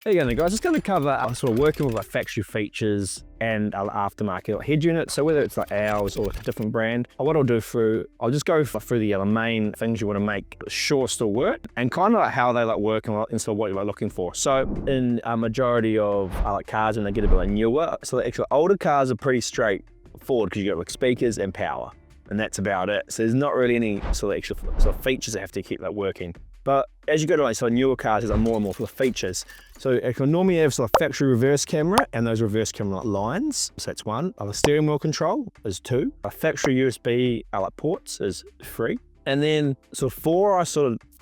Hey again, guys. Just going to cover sort of working with like factory features and aftermarket like head units. So whether it's like ours or a different brand, what I'll do I'll just go through the main things you want to make sure still work and kind of like how they like work and sort of what you're looking for. So in a majority of like cars, when they get a bit like newer, so the actual older cars are pretty straightforward because you got like speakers and power, and that's about it. So there's not really any sort of extra sort of features that have to keep like working. But as you go to like newer cars, there's like more and more sort of features. So you can normally have sort of factory reverse camera and those reverse camera lines. So that's one. A steering wheel control is 2. A factory USB like ports is 3. And then sort of 4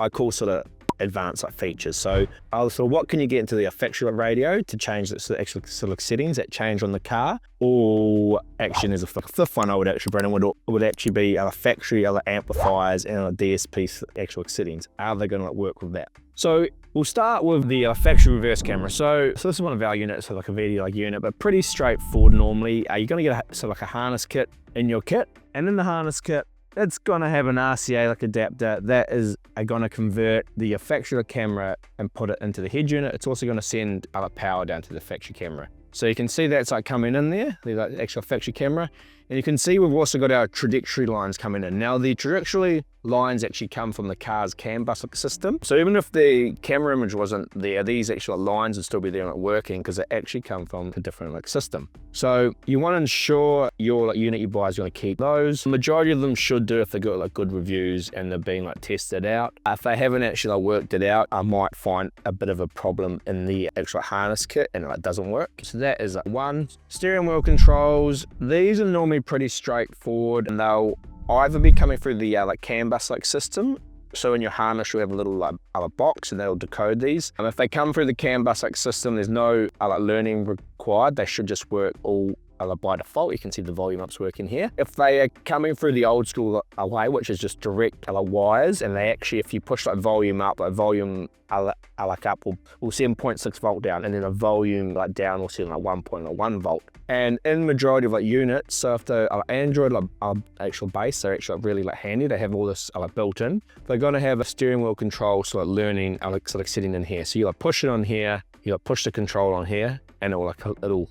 I call sort of advanced like features. So what can you get into the factory radio to change the actual sort of settings that change on the car? Or actually there's a 5th one I would actually bring in would actually be factory amplifiers and DSP actual settings. Are they going to work with that? So we'll start with the factory reverse camera. So this is one of our units, so like a VD unit, but pretty straightforward normally. You're going to get like a harness kit in your kit, and in the harness kit, it's going to have an RCA like adapter that is going to convert the factory camera and put it into the head unit. It's also going to send power down to the factory camera. So you can see that's like coming in there, the actual factory camera. And you can see we've also got our trajectory lines coming in. Now the trajectory lines actually come from the car's CAN bus system. So even if the camera image wasn't there, these actual lines would still be there and working because they actually come from a different system. So you want to ensure your unit you buy is going to keep those. The majority of them should do if they've got good reviews and they're being tested out. If they haven't actually worked it out, I might find a bit of a problem in the actual harness kit and it doesn't work. So that is 1. Steering wheel controls. These are normally pretty straightforward and they'll either be coming through the CAN bus system. So in your harness you'll have a little box and they'll decode these. If they come through the CAN bus system, there's no learning required. They should just work all by default. You can see the volume ups working here. If they are coming through the old school way, which is just direct wires, and they actually, if you push volume up, volume up will send 0.6 volt down, and then a volume down will send 1.1 volt. And in majority of units, so if the Android actual base, they're actually really handy. They have all this built in. They're going to have a steering wheel control learning sitting in here. So you push it on here, you push the control on here, and it'll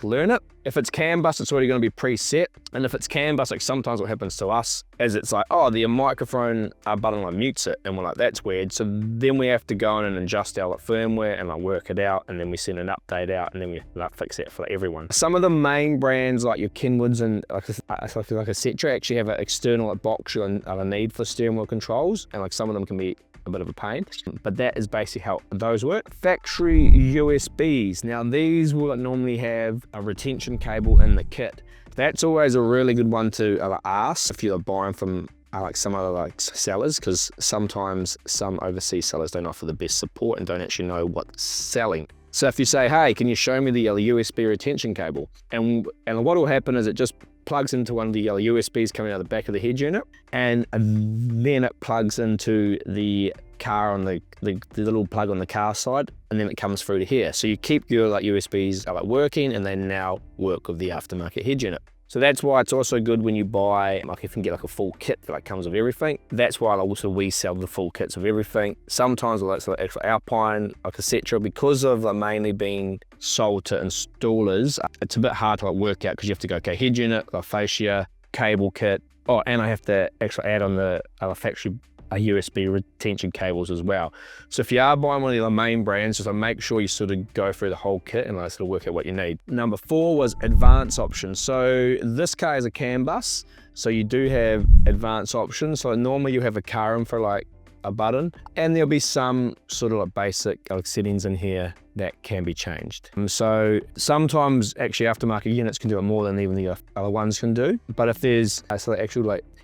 learn it. If it's CAN bus, it's already going to be preset. And if it's CAN bus, sometimes what happens to us is it's the microphone button mutes it, and we're that's weird. So then we have to go in and adjust our firmware and work it out, and then we send an update out, and then we fix it for everyone. Some of the main brands like your Kenwoods and etc. actually have an external box you'll need for steering wheel controls, and some of them can be a bit of a pain, but that is basically how those work. Factory USBs. Now these will normally have a retention cable in the kit. That's always a really good one to ask if you're buying from some other sellers, because sometimes some overseas sellers don't offer the best support and don't actually know what's selling. So if you say, hey, can you show me the USB retention cable? And what will happen is it just plugs into one of the USBs coming out the back of the head unit, and then it plugs into the car on the little plug on the car side, and then it comes through to here. So you keep your USBs working, and they now work with the aftermarket head unit. So that's why it's also good when you buy, if you can get a full kit that comes with everything. That's why we sell the full kits of everything. Sometimes actual Alpine, etc. Because of mainly being sold to installers, it's a bit hard to work out because you have to go, okay, head unit, fascia, cable kit. Oh, and I have to actually add on the factory USB retention cables as well. So if you are buying one of the main brands, just make sure you go through the whole kit and work out what you need. Number 4 was advanced options. So this car is a CAN bus, so you do have advanced options. So normally you have a car in for a button, and there'll be some basic settings in here that can be changed. So sometimes actually aftermarket units can do it more than even the other ones can do. But if there's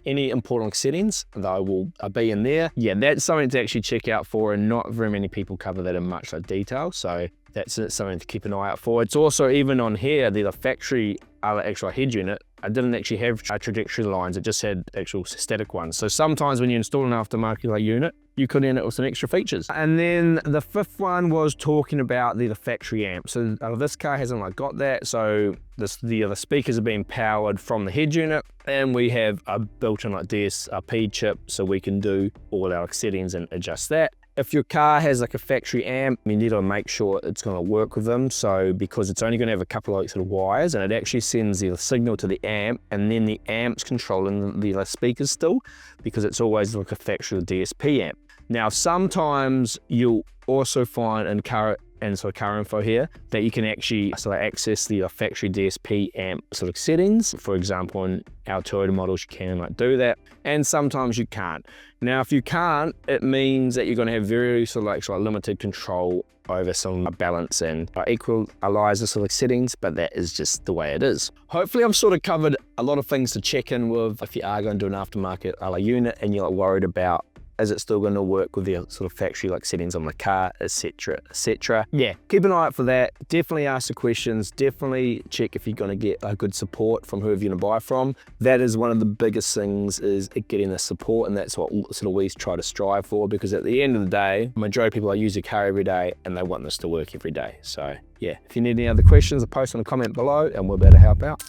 any important settings, they will be in there. Yeah, that's something to actually check out for, and not very many people cover that in much detail. So that's something to keep an eye out for. It's also even on here, the factory actual head unit, I didn't actually have trajectory lines, it just had actual static ones. So sometimes when you install an aftermarket unit, you could end up with some extra features. And then the 5th one was talking about the factory amp. So this car hasn't got that. So the speakers are being powered from the head unit, and we have a built-in DSP chip, so we can do all our settings and adjust that. If your car has like a factory amp, you need to make sure it's going to work with them. So because it's only going to have a couple of like sort of wires, and it actually sends the signal to the amp, and then the amp's controlling the speakers still, because it's always like a factory DSP amp. Now, sometimes you'll also find in car info here that you can actually sort of access the factory DSP amp sort of settings. For example, in our Toyota models, you can like do that, and sometimes you can't. Now, if you can't, it means that you're going to have very sort of limited control over some balance and equalizer sort of settings, but that is just the way it is. Hopefully, I've sort of covered a lot of things to check in with if you are going to do an aftermarket unit and you're worried about, is it still going to work with the sort of factory settings on the car, etc, etc. Yeah, keep an eye out for that. Definitely ask the questions. Definitely check if you're going to get a good support from whoever you're going to buy from. That is one of the biggest things, is getting the support, and that's what sort of we try to strive for, because at the end of the day, the majority of people use their car every day and they want this to work every day. So yeah, if you need any other questions, post in the comment below and we'll be able to help out.